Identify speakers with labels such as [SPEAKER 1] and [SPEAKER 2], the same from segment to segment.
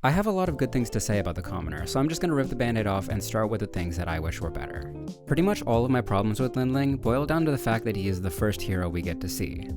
[SPEAKER 1] I have a lot of good things to say about the commoner, so I'm just gonna rip the band-aid off and start with the things that I wish were better. Pretty much all of my problems with Linling boil down to the fact that he is the first hero we get to see.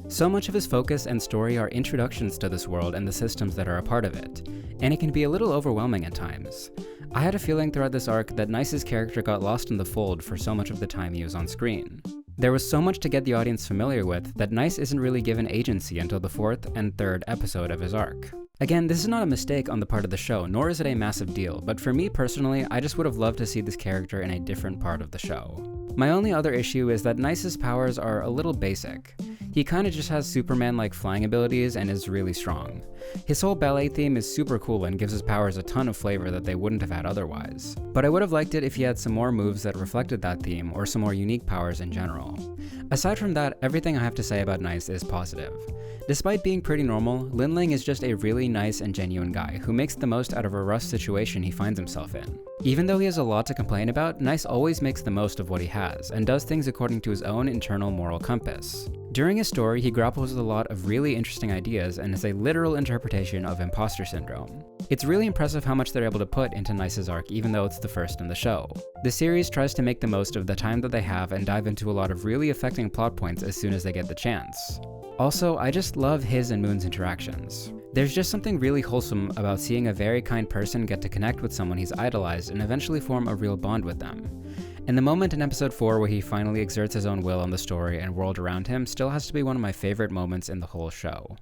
[SPEAKER 1] So much of his focus and story are introductions to this world and the systems that are a part of it, and it can be a little overwhelming at times. I had a feeling throughout this arc that Nice's character got lost in the fold for so much of the time he was on screen. There was so much to get the audience familiar with that Nice isn't really given agency until the 4th and 3rd episode of his arc. Again, this is not a mistake on the part of the show, nor is it a massive deal, but for me personally, I just would have loved to see this character in a different part of the show. My only other issue is that Nice's powers are a little basic. He kinda just has Superman-like flying abilities and is really strong. His whole ballet theme is super cool and gives his powers a ton of flavor that they wouldn't have had otherwise. But I would have liked it if he had some more moves that reflected that theme or some more unique powers in general. Aside from that, everything I have to say about Nice is positive. Despite being pretty normal, Linling is just a really nice and genuine guy who makes the most out of a rough situation he finds himself in. Even though he has a lot to complain about, Nice always makes the most of what he has, and does things according to his own internal moral compass. During his story, he grapples with a lot of really interesting ideas and is a literal interpretation of imposter syndrome. It's really impressive how much they're able to put into Nice's arc even though it's the first in the show. The series tries to make the most of the time that they have and dive into a lot of really affecting plot points as soon as they get the chance. Also, I just love his and Moon's interactions. There's just something really wholesome about seeing a very kind person get to connect with someone he's idolized and eventually form a real bond with them. And the moment in episode 4 where he finally exerts his own will on the story and world around him still has to be one of my favorite moments in the whole show.